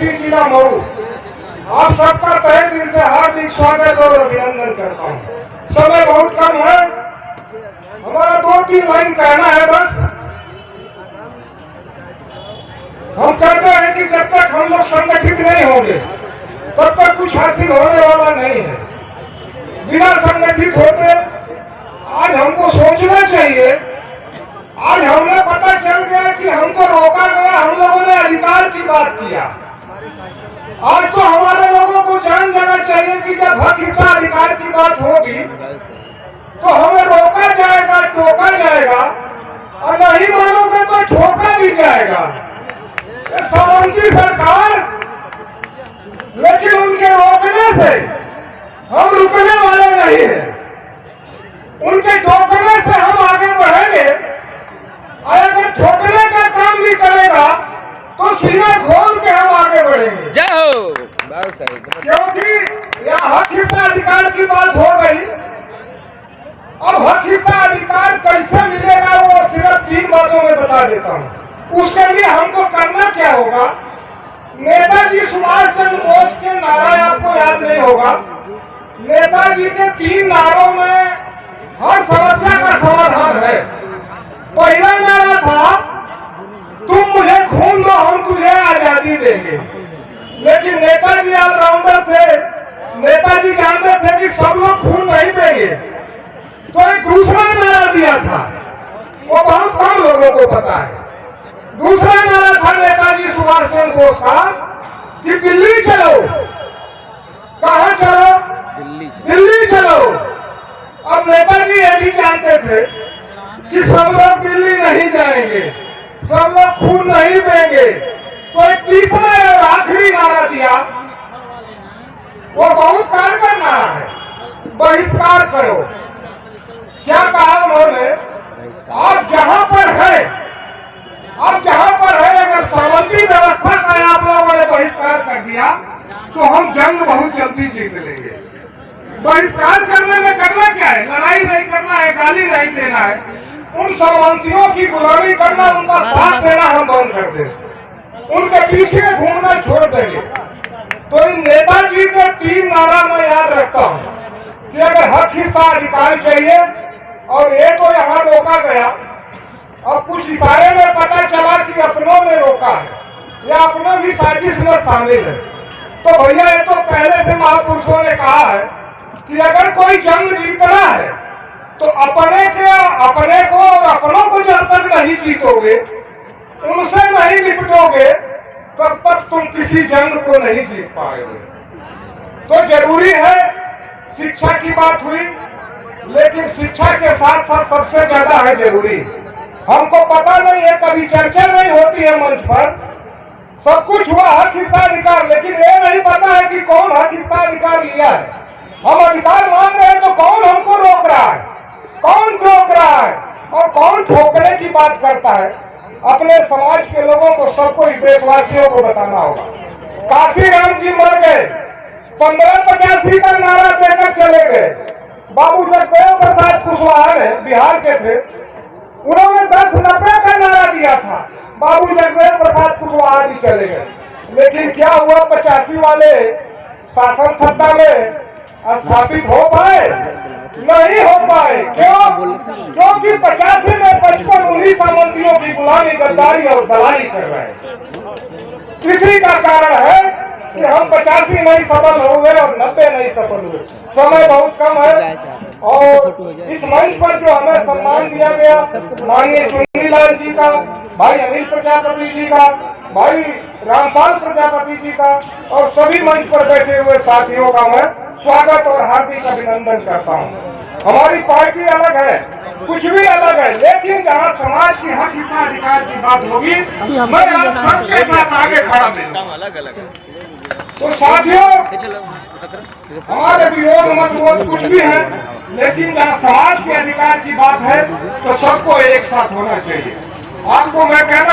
कोसी जिला मऊ आप सबका तहे दिल से हार्दिक स्वागत और अभिनंदन करता हूँ। समय बहुत कम है, हमारा 2-3 लाइन कहना है बस। हम कहते हैं कि जब तक हम लोग संगठित नहीं होंगे तब तक कुछ हासिल होने वाला नहीं है। बिना संगठित होते आज हमको सोचना चाहिए। आज हमें पता चल गया कि हमको रोका गया, हम लोगों ने अधिकार की बात किया। आज तो हमारे लोगों को जान जाना चाहिए कि जब हक हिस्सा अधिकार की बात होगी तो हमें रोका जाएगा, टोका जाएगा और नहीं मानोगे तो ठोका भी जाएगा। सामंती सरकार, लेकिन उनके रोकने से हम रुकने वाले नहीं हैं। उनके टोकने से हम आगे बढ़ेंगे और अगर ठोकने का काम भी करेगा तो सीना खोल के हम आगे बढ़ेंगे। जय हो। बहुत सही। क्योंकि यहाँ हक हिस्सा अधिकार की बात हो गई। अब हक हिस्सा अधिकार कैसे मिलेगा वो सिर्फ 3 बातों में बता देता हूँ। उसके लिए हमको करना क्या होगा। नेताजी सुभाष चंद्र बोस के नारा आपको याद नहीं होगा। नेताजी के 3 नारों में हर समस्या का समाधान है। पहला नारा था तुम मुझे खून दो, हम तुझे आजादी देंगे। लेकिन नेताजी ऑलराउंडर थे, नेताजी जानते थे कि सब लोग खून नहीं देंगे, तो एक दूसरा नारा दिया था, वो बहुत कम लोगों को पता है। दूसरा नारा था नेताजी सुभाष चंद्र बोस का कि दिल्ली चलो। कहाँ चलो? दिल्ली चलो। अब नेताजी ये भी जानते थे कि सब लोग दिल्ली नहीं जाएंगे, सब लोग खून नहीं देंगे, तो एक तीसरा और आखिरी नारा दिया, वो बहुत कारगर नारा है, बहिष्कार करो। क्या कहा उन्होंने? आप जहां पर है, अगर सामंती व्यवस्था का आप लोगों ने बहिष्कार कर दिया तो हम जंग बहुत जल्दी जीत लेंगे। बहिष्कार करने में करना क्या है? लड़ाई नहीं करना है, गाली नहीं देना है, उन सामंतियों की गुलामी करना, उनका साथ देना हम बंद कर दें, उनके पीछे घूमना छोड़ देंगे। तो इन नेताजी के 3 नारा मैं याद रखता हूँ कि अगर हक हिस्सा अधिकार चाहिए, और ये तो यहाँ रोका गया, और कुछ इशारे में पता चला कि अपनों ने रोका है या अपनों भी साजिश में शामिल है, तो भैया ये तो पहले से महापुरुषों ने कहा है कि अगर कोई जंग जीतना है तो अपने को और अपनों को जब तक नहीं जीतोगे, उनसे नहीं निपटोगे, तब तक तुम किसी जंग को नहीं जीत पाओगे। तो जरूरी है, शिक्षा की बात हुई, लेकिन शिक्षा के साथ साथ सबसे ज्यादा है जरूरी, हमको पता नहीं है, कभी चर्चा नहीं होती है मंच पर, सब कुछ हुआ हक हिस्सा अधिकार, लेकिन ये नहीं पता है कि कौन हक हिस्सा अधिकार लिया है। हम अधिकार मांग रहे हैं तो कौन हमको रोक रहा है, कौन रोक रहा है और कौन ठोकने की बात करता है। अपने समाज के लोगों को, सबको, इस देशवासियों को बताना होगा। काशीराम जी मर गए, 1585 का नारा देकर चले गए। बाबू जगदेव प्रसाद कुशवाहा ने, बिहार के थे, उन्होंने 1090 का नारा दिया था। बाबू जगदेव प्रसाद कुशवाहा भी चले गए। लेकिन क्या हुआ, 85 वाले शासन सत्ता में स्थापित हो पाए? नहीं हो पाए। क्यों? क्योंकि 85 में 55 उन्हीं सामंतियों की गुलामी, गद्दारी और दलाली कर रहे हैं। इसी का कारण है कि हम 85 नहीं सफल हुए और 90 नहीं सफल हुए। समय बहुत कम है, और इस मंच पर जो हमें सम्मान दिया गया, माननीय चुन्नीलाल जी का, भाई अनिल प्रजापति जी का, भाई रामपाल प्रजापति जी का, और सभी मंच पर बैठे हुए साथियों का मैं स्वागत और हार्दिक अभिनंदन करता हूँ। हमारी पार्टी अलग है, कुछ भी अलग है, लेकिन जहाँ समाज की हक हिस्सा अधिकार की बात होगी, मैं आप सबके साथ आगे खड़ा मिलूंगा। तो साथियों, हमारे विरोध मत कुछ भी है, लेकिन जहाँ समाज के अधिकार की बात है तो सबको एक साथ होना चाहिए। आपको मैं कहना